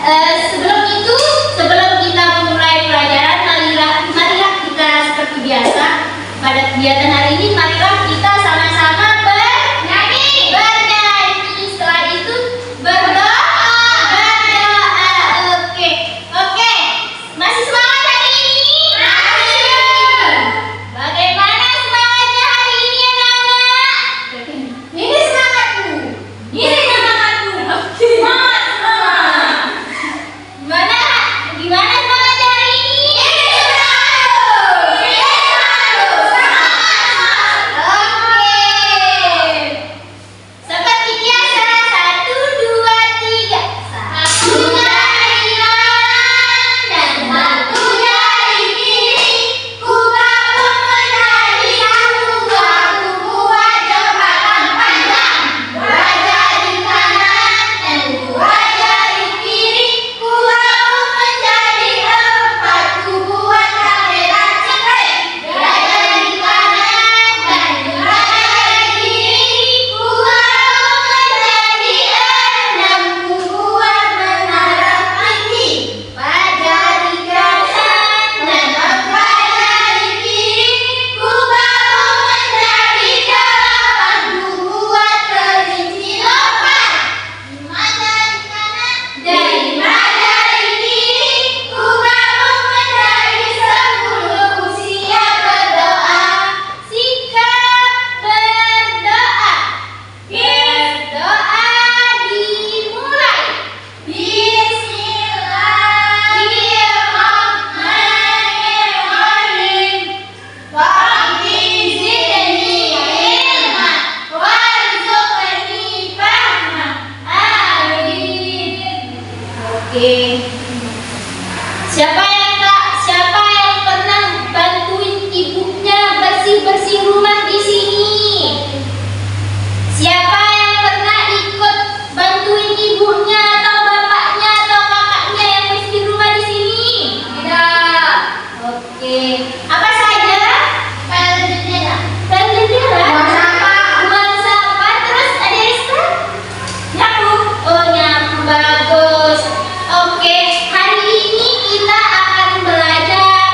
Sebelum kita memulai pelajaran, marilah kita seperti biasa pada kegiatan hari ini. Marilah kita sama-sama bernyanyi. Setelah itu berdoa. Oke. Masih semangat hari ini? Masih. Bagaimana semangatnya hari ini, anak-anak? Ini semangatku. Gimana semangatnya hari ini? Oke. Seperti biasa, 1, 2, 3. Satu jari kanan dan satu jari kiri, ku gabung menjadi satu, aku buat jembatan panjang. Dua jari kanan dan dua jari kiri, ku gabung menjadi empat, ku buat kamera cekre. Dua jari kanan dan dua jari kiri, ku gabung menjadi enam, ku buat menara tinggi. Empat jari kanan dan empat jari kiri, ku gabung menjadi delapan, ku buat kelinci lompat. Lima jari kanan dan lima jari kiri, ku gabung menjadi 10, ku siap berdoa. Sikap berdoa. Berdoa dimulai. Bismillahirrahmanirrahim. Rabbi zidni ilman warzuqni fahma. Amin. Oke. Siapa yang pernah bantuin ibunya bersih-bersih rumah di sini? Siapa yang pernah ikut bantuin ibunya atau bapaknya atau kakaknya yang bersih di rumah di sini? Tidak. Oke. Apa saja? Pel jendela. Buang sampah. Terus ada Rizka? Nyapu. Oh, nyapu, bagus. Oke, hari ini kita akan belajar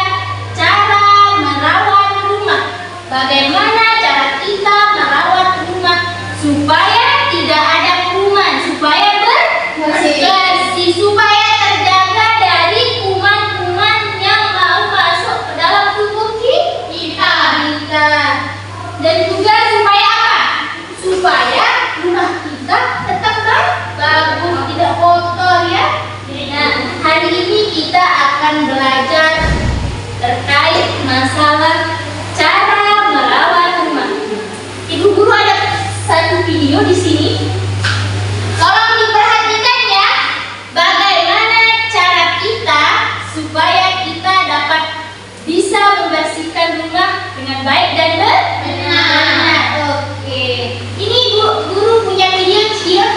cara merawat rumah. Bagaimana cara kita merawat rumah supaya tidak ada kuman, supaya bersih, supaya terjaga dari kuman-kuman yang mau masuk ke dalam tubuh kita. Dan juga supaya apa? Supaya rumah kita tetap bagus, tidak kotor ya. Nah, hari ini kita akan belajar terkait masalah cara merawat rumah. Ibu guru ada satu video di sini. Tolong diperhatikan ya. Bagaimana cara kita supaya kita dapat bisa membersihkan rumah dengan baik dan benar. Oke. Ini guru punya video kecil.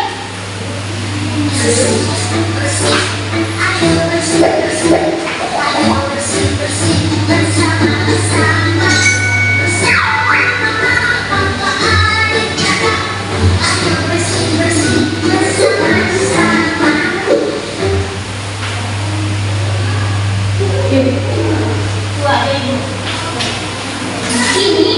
Ini.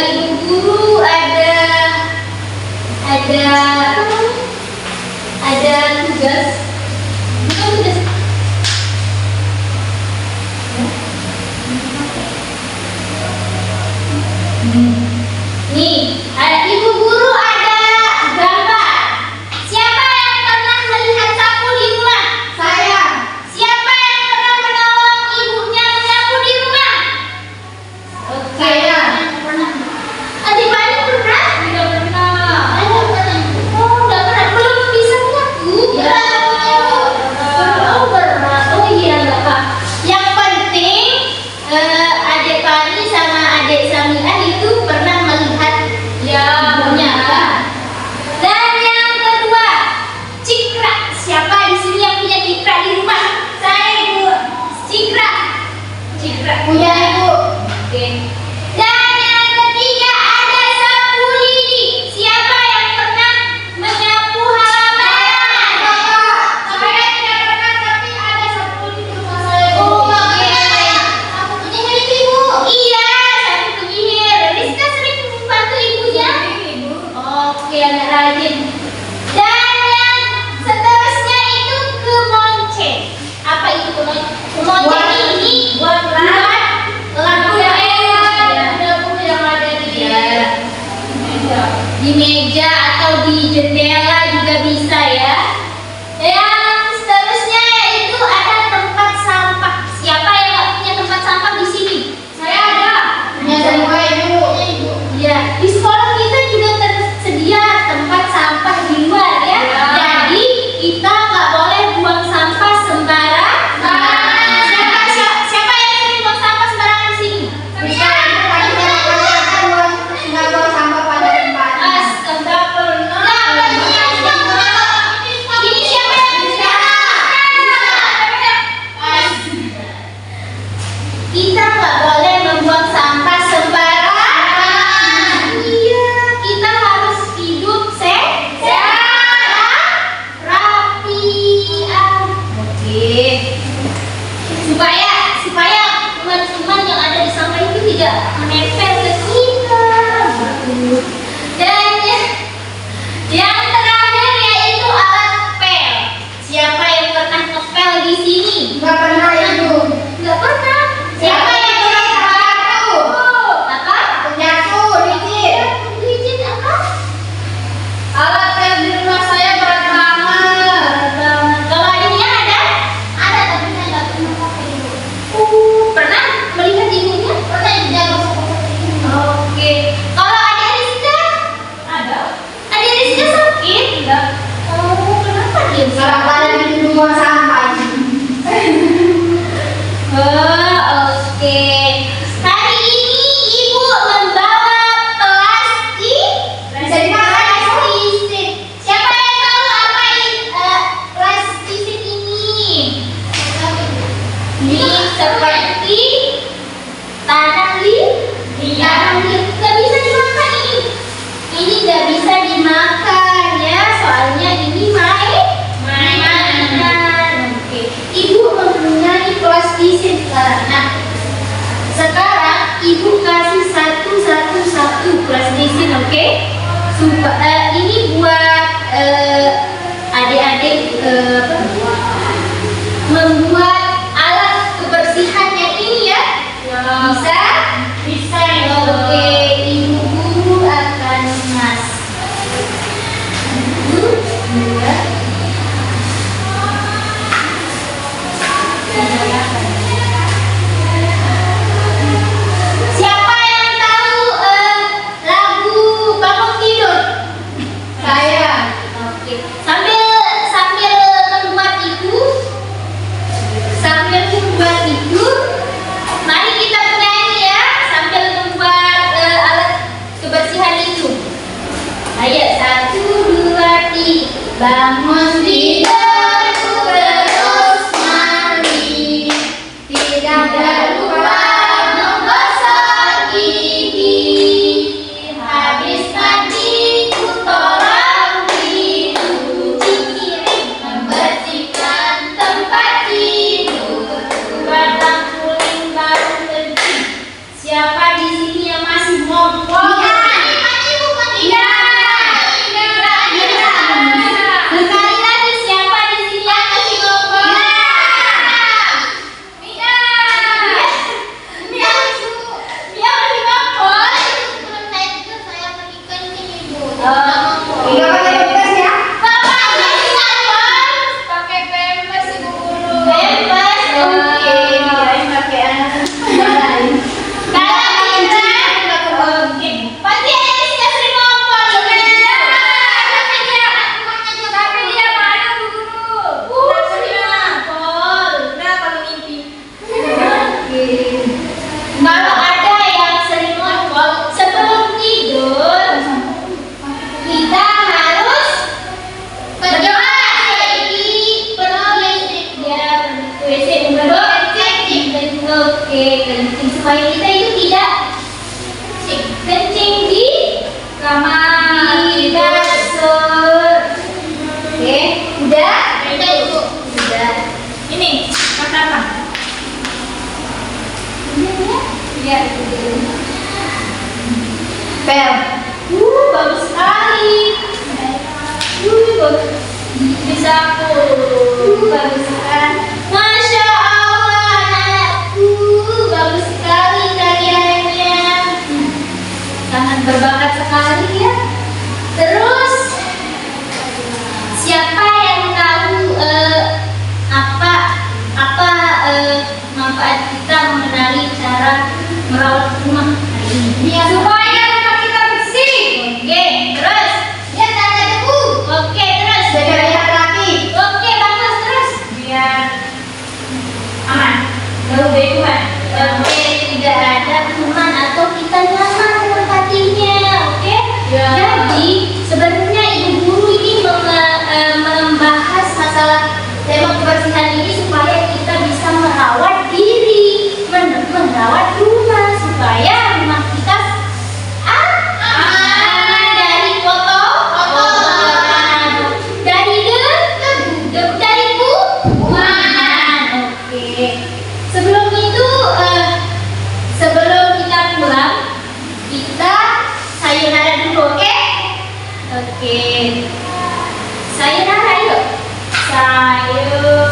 ibu guru, ada tugas. Bukan tugas. Nih, ada ibu guru, ada gambar. Siapa yang pernah melihat sapu di rumah? Saya. Siapa yang pernah menolong ibunya menyapu di rumah? Oke. Saya. Adik banyak pernah? Tidak pernah. Oh, nggak pernah. Belum bisa menyapu. Ya. Oh, pernah. Oh iya, nggak apa. Yang penting adik Fani sama adik Samiah itu pernah melihat Ya, ibunya. pernah. Dan yang kedua, Cikra. Siapa di sini yang punya Cikra di rumah? Saya, Ibu. Cikra. Punya ibu. Oke. Dan yang ketiga ada sapu lidi. Siapa yang pernah menyapu halaman? Saya tidak pernah, tapi ada sapu di rumah saya. Oh, oke. Aku punya milik ibu. Iya, sapu penyihir. Rizka sering membantu ibunya. Ibu. Oke, anak rajin. Dan yang seterusnya itu kemonceng. Apa itu kemonceng? Kemonceng ini buat lagu dapur yang ada di meja. di meja atau di jendela juga bisa ya. Yang seterusnya yaitu ada tempat sampah. Siapa yang nggak punya tempat sampah di sini? Saya ada. Punya saya ibu. Ya, di sekolah kita juga tersedia tempat sampah di luar ya. Ya. Jadi kita nggak boleh buang sampah sembarangan. Siapa yang sering buang sampah sembarangan di sini? Bisa nggak bawa sampah pada tempatnya. Astagfirullah. Ini siapa yang bisa? Kita nggak boleh membuang sampah sembarangan. Iya, kita harus hidup sehat, rapi. Oke. Supaya teman-teman yang ada di sampah itu tidak menempel ke kita. Dan yang terakhir yaitu alat pel. Siapa yang pernah ngepel di sini? Nggak pernah ibu. Nggak pernah. Siapa yang pernah? Apa? Penyapu, licin. Licin apa? Alat pel di rumah saya berat banget. Kalau adiknya ada? Ada tapi saya nggak pernah pakai ibu. Pernah melihat ibunya? Pernah ibu jago seperti ini. Oke. Kalau adik Rizka? Ada. Adik Rizka sakit? Tidak. Oh, kenapa dia Sekarang sakit? pada di rumah sampah. Oh, oke. Hari ini ibu membawa plastik. Bisa dimakan, Ibu. Plastik. Siapa yang tahu apa plastik ini? Ini seperti tanah liat. Iya. Nggak bisa dimakan ini. Ini nggak bisa dimakan ya, soalnya ini mainan. Oke. Ibu mempunyai plastisin sekarang. Nah, sekarang ibu kasih satu plastisin, oke? Ini buat adik-adik membuat alat kebersihan yang ini ya. Bisa? Bisa ya. Oke, ibu guru akan mas. Ya. Siapa yang tahu lagu bangun tidur? Nggak pakai pampers ya? Bapak jadi salon. Pakai pampers Ibu Guru. Bebas. Oke. Kirain pakai anak. Kalau Indra, oke. Pasti ada yang suka sering ngompol, Indra. Tapi dia malu Bu Guru. Sering ngompol. Nah, kalau mimpi. Oke. Kalau ada yang sering ngompol sebelum tidur, kita harus berdoa. Pergi ya, WC oke, kencing supaya kita itu tidak kencing di Kamar. di kasur. Oke, udah? Udah, Ibu. Udah. Ini, makan apa? Iya, itu. Pel. Bagus sekali. Bagus. Bisa aku. Bagus sekali. Masya Allah, anakku. Bagus sekali karyanya. Sangat berbakat sekali ya. Terus, siapa yang tahu manfaat kita mengenali cara merawat rumah hari ini? Ya, supaya rumah kita bersih. Oke, terus. Ya, tak ada debu. Oke, terus. Dari laki-laki. Oke, bagus terus. Biar aman. Jauh dari Tuhan. Oke, tidak ada kuman atau kita nyaman menempatinya. Oke. Ya. Jadi sebenarnya ibu guru ini membahas masalah tema kebersihan ini supaya kita bisa merawat diri, merawat rumah supaya rumah kita aman dari kotoran, dari debu, dari kuman. Oke. Sebelum itu, sebelum kita pulang, kita sayonara dulu, oke? Oke. Sayonara yuk. Sayonara.